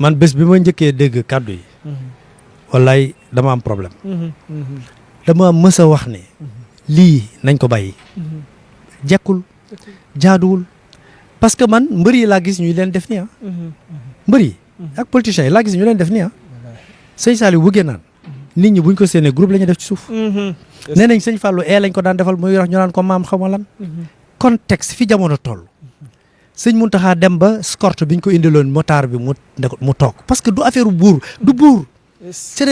man bés bi ma njëkkee dégg kàddu yi wallaay dama am problème dama mës a wax ne lii nañ ko bàyyi jekkul jaaduwul parce que man mbër yi laa gis ñu leen def nii mbër yi ak politiciens yi laa gis ñu leen def nii sëñ Saliou bëggee naan nit ñi buñ ko séenee groupe la ñuy def ci suuf nee nañ sëñ Fallou lañ ko daan defal muy wax ñu naan ko maam xaw ma lan contexte fi jamono toll sëñ Mountakha dem ba escorte biñ ko indiloon motard bi mu toog parce que du affaire buur du buur c'est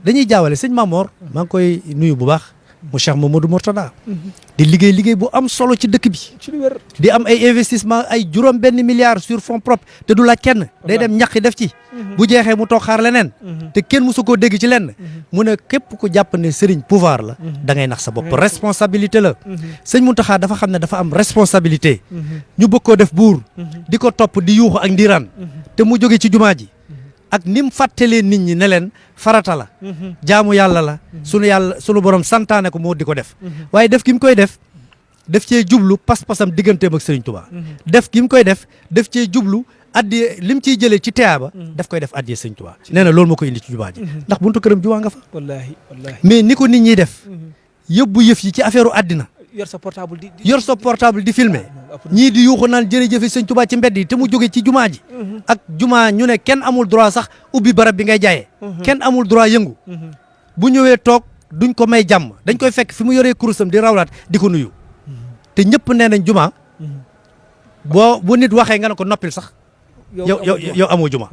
dañuy jaawale sëñ Mamor maa ngi koy nuyu bu baax mu Cheikh Mamadou Mourtada di liggéey bu am solo ci dëkk bi di am ay investissement ay juróom benn milliard sur fonds propres te du laaj kenn day dem ñaqi def ci bu jeexee mu toog xaar leneen te kenn musu koo dégg ci lenn mu ne képp ku jàpp ne sëriñ pouvoir la da ngay nax sa bopp responsabilité la sëñ Mountakha dafa xam ne dafa am responsabilité ñu bëgg koo def buur di ko topp di yuuxu ak ndiiraan te mu jóge ci jumaa ji ak ni mu fàttalee nit ñi ne leen farata la jaamu yàlla la sunu borom santaane ko moo di ko def waaye def gi mu koy def cee jublu pas-pasam digganteem ak Serigne Touba def gi mu koy def cee jublu addi lim ciy jëlee ci teyaaba daf koy def addi Serigne Touba nee na loolu moo koy indi ci jumaa ji ndax buntu këram jumaa nga fa wallaahi mais ni ko nit ñiy def yóbbu yëf yi ci affaire u àddina yor sa portable di filmer ñii di yuuxu naan jërëjëf sëñ Touba ci mbedd yi te mu jóge ci jumaa ji ak jumaa ñu ne kenn amul droit sax ubbi barab bi ngay jaayee kenn amul droit yëngu bu ñëwee toog duñ ko may jàmm dañ koy fekk fi mu yoree kurusam di rawlaat di ko nuyu te ñëpp nee nañ jumaa bu nit waxee nga ne ko noppil sax yow amoo jumaa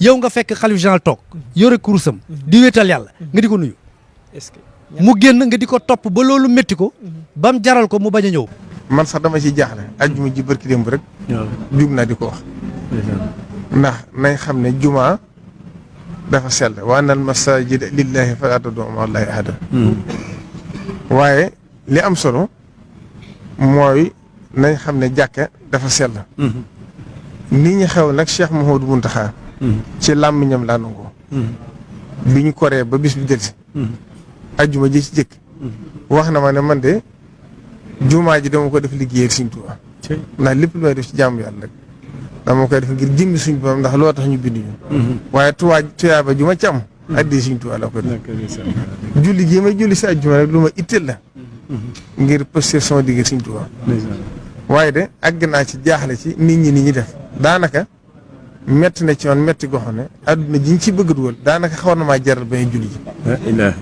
yow nga fekk xalif général toog yore kurusam di wéetal yàlla nga di ko nuyu mu génn nga di ko topp ba loolu métti ko ba mu jaral ko mu bañ a ñëw. man sax dama ciy jaaxle ajjuma ji barki démb rek. jug naa di ko wax. ndax nañ xam ne juma dafa sell wa annal masaajida lillahi falaa tad'uu ma'a llaahi ahadan. waaye li am solo mooy nañ xam ne jàkka dafa sell. nit ñi xew nag Cheikh Mouhamadou Mountakha. ci làmmiñam laa nangoo. bi ñu koree ba bis bi delsi ajjuma ji ci jëkk wax na ma ne man de jumaa ji dama ko def liggéeyal Sëriñ Tuubaa ndax lépp lu may def ci jaamu yàlla rek dama koy def ngir jëmmi Sëriñ Tuubaa ndax loo tax ñu bind ñu waaye tuyaaba ju ma ci am addi Sëriñ Tuubaa la ko def julli gi may julli si ajjuma rek lu ma itteel la ngir pësté sama digg Sëriñ Tuubaa waaye de àgg naa ci jaaxle ci nit ñi def daanaka metti na ci woon metti goo xam ne adduna jiñ ci bëgg dugal daanaka xaw na maa jaral bañ julli ji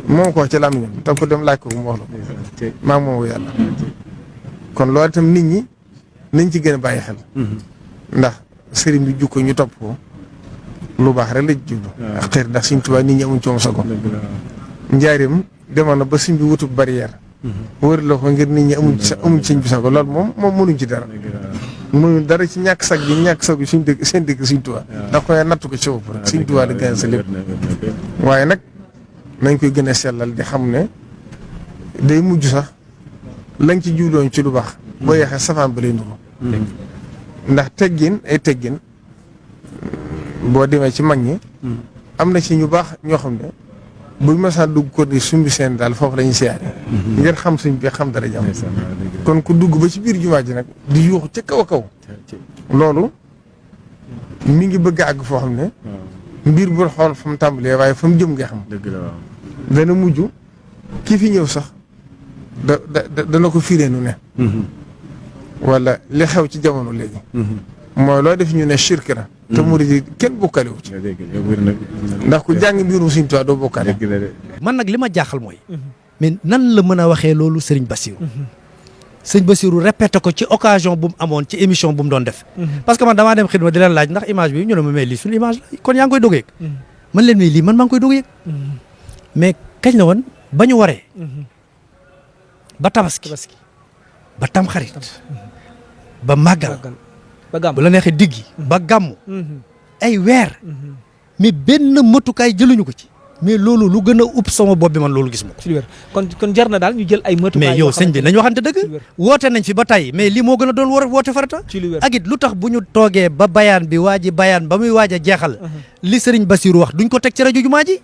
moom ko wax ci làmmiñam te ko dem laaj ko mu wax la ko maa moom ko yàlla kon loolu itam nit ñi nañ ci gën a bàyyi xel ndax sëriñ bi jukko ñu topp ko lu baax rek la jublu ak xëy ndax Sëriñ Tuubaa nit ñi amuñ coom sago njaarim demoon na ba sëriñ bi wutub barrière wër la ko ngir nit ñi amuñ sëriñ bi sago loolu moom mënuñ ci dara mënuñ dara ci ñàkk sag suñ dëgg seen dëgg Sëriñ Tuubaa ndax koy nattu ko ci bopp rek Sëriñ Tuubaa di gën sa lépp waaye nag nañ koy gën a sellal di xam ne day mujj sax lañ ci jubloon ci lu baax boo yeexee safaan ba lay nuru ndax teggin boo demee ci mag ñi am na ci ñu baax ñoo xam ne buñ masaan dugg ko di sumbi seen daal foofu lañuy siyaare ngir xam suñ bi xam dara jàmm kon ku dugg ba ci biir jumaa ji nag di yuuxu ca kaw a kaw loolu mi ngi bëgg a àgg foo xam ne mbir bul xool fa mu tàmbalee waaye fa mu jëm nga xam dana mujj ki fi ñëw sax dana ko fireenu ne wala li xew ci jamono léegi mooy loo def ñu ne shirk na te murid yi kenn bokkale wu ci ndax ku jàng mbirum Sëriñ Tuubaa doo bokkale man nag li ma jaaxal mooy mais nan la mën a waxee loolu Serigne Bassirou Serigne Bassirou répété ko ci occasion bu mu amoon ci émission bu mu doon def parce que man damaa dem xidma di leen laaj ndax image bi ñu ne ma mais lii suñu image la kon yaa ngi koy doog a yëg man leen mais lii man maa ngi koy doog a yëg mais kañ la woon ba ñu waree ba tabaski ba tamxarit ba màggal bu la neexee diggi ba gàmmu ay weer mais benn matukaay jëluñu ko ci mais loolu lu gën a upp sama bopp bi man loolu gis ma ko kon jar na daal ñu jël ay matukaay mais yow sëñ bi nañu waxante dëgg woote nañ fi ba tey mais lii moo gën a doon woote farata ak it lu tax bu ñu toogee ba bayaan bi bayaan ba muy waaj a jeexal li Serigne Bassirou wax duñ ko teg ci rajo jumaa ji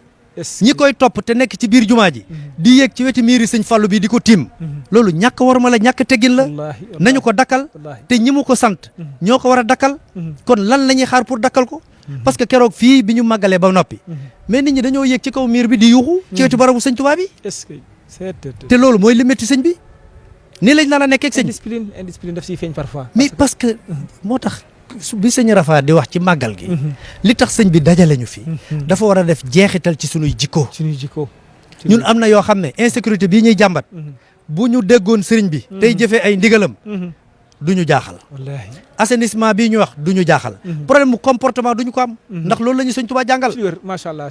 ñi koy topp te nekk ci biir jumaa ji di yéeg ci weti miiri sëñ Fallu bi di ko tiim loolu ñàkk war ma la ñàkk teggin la nañu ko dakkal te ñi mu ko sant ñoo ko war a dakkal kon lan la ñuy xaar pour dakkal ko parce que keroog fii bi ñu màggalee ba noppi mais nit ñi dañoo yéeg ci kaw miir bi di yuuxu ci wetu barabu sëñ Tuubaa bi est-ce que c'est te loolu mooy li métti sëñ bi nii lañ naan a nekkee ak sëñ bi indiscipline daf siy feeñ parfois mais parce que moo tax bi sëñ Rafa di wax ci màggal gi li tax sëñ bi dajale ñu fi dafa war a def jeexital ci sunuy jikko ñun am na yoo xam ne insécurité bii ñuy jàmbat bu ñu déggoon sëriñ bi tey jëfee ay ndigalam du ñu jaaxal wallaahi assainissement bii ñu wax du ñu jaaxal problème mu comportement du ñu ko am ndax loolu la ñu sëñ Tuubaa jàngal macha allah